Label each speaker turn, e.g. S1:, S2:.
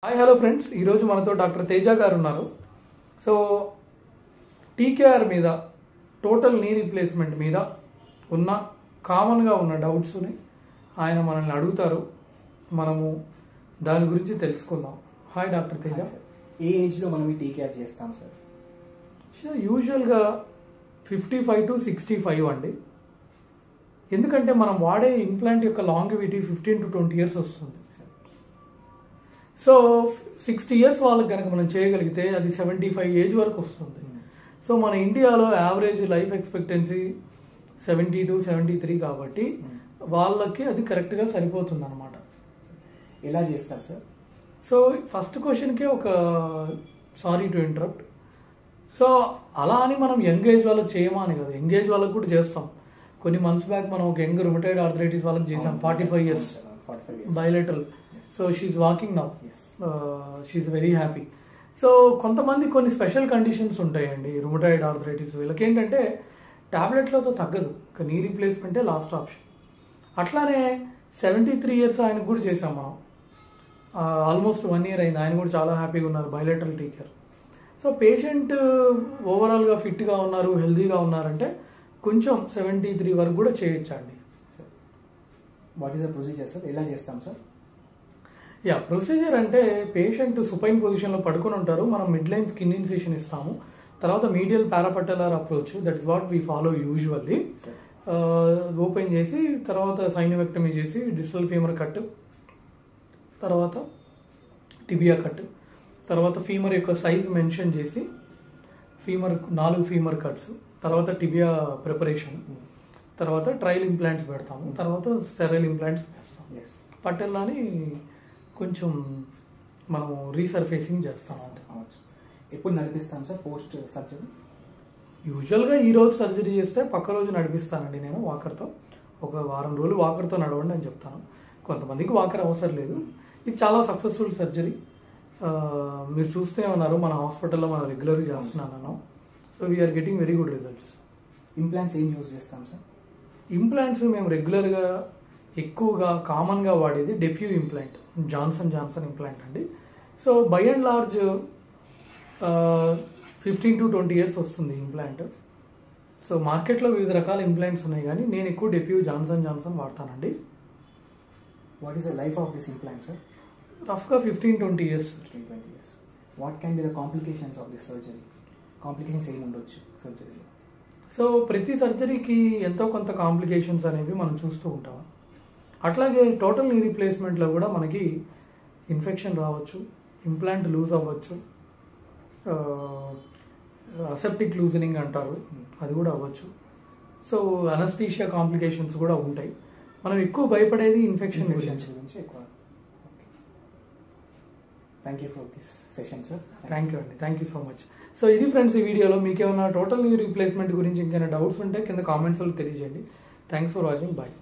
S1: Hi hello friends, ఈరోజు మనతో doctor Teja గారు ఉన్నారు. సో టీకేఆర్ మీద, టోటల్ నీ రీప్లేస్మెంట్ మీద ఉన్న కామన్గా ఉన్న డౌట్స్ని ఆయన మనల్ని అడుగుతారు. మనము దాని గురించి తెలుసుకుందాం. Hi doctor Teja.
S2: ఏ ఏజ్లో మనం ఈ టీకేఆర్ చేస్తాం సార్?
S1: యూజువల్గా 55 to 65 అండి. ఎందుకంటే మనం వాడే ఇంప్లాంట్ యొక్క లాంగివిటీ 15 to 20 years వస్తుంది. సో 60 years వాళ్ళకి కనుక మనం చేయగలిగితే అది 75 ఏజ్ వరకు వస్తుంది. సో మన ఇండియాలో యావరేజ్ లైఫ్ ఎక్స్పెక్టెన్సీ 70 to 73 కాబట్టి వాళ్ళకి అది కరెక్ట్గా సరిపోతుంది అనమాట.
S2: ఎలా చేస్తారు సార్?
S1: సో ఫస్ట్ క్వశ్చన్కే ఒక సారీ టు ఇంటరప్ట్. సో అలా అని మనం యంగ్ ఏజ్ వాళ్ళకి చేయమా అని కదా, యంగ్ ఏజ్ వాళ్ళకి కూడా చేస్తాం. కొన్ని మంత్స్ బ్యాక్ మనం ఒక యంగ్ రుమటైడ్ ఆర్థరైటిస్ వాళ్ళకి చేసాం, 45 years bilateral. So she's walking now, she's very happy. So కొంతమంది కొన్ని స్పెషల్ కండిషన్స్ ఉంటాయండి రుమటైడ్ ఆర్థరైటిస్, వీళ్ళకి ఏంటంటే టాబ్లెట్లతో తగ్గదు, నీ రీప్లేస్మెంటే లాస్ట్ ఆప్షన్. అట్లానే 73 years ఆయనకు కూడా చేసాం మనం, ఆల్మోస్ట్ 1 year అయింది, ఆయన కూడా చాలా హ్యాపీగా ఉన్నారు, బైలేటరల్ టీకేర్. సో పేషెంట్ ఓవరాల్గా ఫిట్గా ఉన్నారు, హెల్దీగా ఉన్నారంటే కొంచెం 73 వరకు కూడా చేయొచ్చండి.
S2: What is the procedure sir? ఎలా చేస్తాం సార్?
S1: ప్రొసీజర్ అంటే పేషెంట్ సుపైన్ పొజిషన్లో పడుకొని ఉంటారు, మనం మిడ్ లైన్ స్కిన్ ఇన్సిషన్ ఇస్తాము, తర్వాత medial parapatellar approach, that is what we follow usually. Open చేసి తర్వాత సైనోవెక్టమీ చేసి డిజిటల్ ఫీమర్ కట్, తర్వాత టిబియా కట్, తర్వాత ఫీమర్ యొక్క సైజ్ మెన్షన్ చేసి ఫీమర్ 4 ఫీమర్ కట్స్, తర్వాత టిబియా ప్రిపరేషన్, తర్వాత ట్రయల్ ఇంప్లాంట్స్ పెడతాము, తర్వాత స్టెరైల్ ఇంప్లాంట్స్ వేస్తాము. పట్టెల్లాని కొంచెం మనము రీసర్ఫేసింగ్ చేస్తాం.
S2: ఎప్పుడు నడిపిస్తాం సార్ పోస్ట్ సర్జరీ?
S1: యూజువల్గా ఈ రోజు సర్జరీ చేస్తే పక్క రోజు నడిపిస్తానండి నేను వాకర్తో. ఒక వారం రోజులు వాకర్తో నడవండి అని చెప్తాను. కొంతమందికి వాకర్ అవసరం లేదు. ఇది చాలా సక్సెస్ఫుల్ సర్జరీ. మీరు చూస్తూనే ఉన్నారు, మన హాస్పిటల్లో మనం రెగ్యులర్గా చేస్తున్నాను. So we are getting very good results.
S2: Implants ఏం యూజ్ చేస్తాం సార్?
S1: ఇంప్లాంట్స్ మేము రెగ్యులర్గా ఎక్కువగా కామన్గా వాడేది డెప్యూ ఇంప్లాంట్, జాన్సన్ ఇంప్లాంట్ అండి. So by and large 15 to 20 years వస్తుంది ఇంప్లాంట్. సో మార్కెట్లో వివిధ రకాల ఇంప్లాంట్స్ ఉన్నాయి, కానీ నేను ఎక్కువ డెప్యూ జాన్సన్ వాడతానండి.
S2: What is the life of this implant sir?
S1: రఫ్గా 15-20 years.
S2: 15-20 years. What can be the complications of this surgery? Complications ఏమి ఉండొచ్చు సర్జరీలో?
S1: సో ప్రతి సర్జరీకి ఎంతో కొంత కాంప్లికేషన్స్ అనేవి మనం చూస్తూ ఉంటాం. అట్లాగే టోటల్ నీ రీప్లేస్మెంట్లో కూడా మనకి ఇన్ఫెక్షన్ రావచ్చు, ఇంప్లాంట్ లూజ్ అవ్వచ్చు, అసెప్టిక్ లూజనింగ్ అంటారు, అది కూడా అవ్వచ్చు. సో అనస్థీషియా కాంప్లికేషన్స్ కూడా ఉంటాయి. మనం ఎక్కువ భయపడేది ఇన్ఫెక్షన్ గురించి
S2: ఎక్కువ. Thank you for this session sir.
S1: Thank you అండి, thank you so much. So ఇది ఫ్రెండ్స్, ఈ వీడియోలో మీకు ఏమైనా టోటల్ నీ రీప్లేస్మెంట్ గురించి ఇంకేమైనా డౌట్స్ ఉంటే కింద కామెంట్స్లో తెలియజేయండి. Thanks for watching. బాయ్.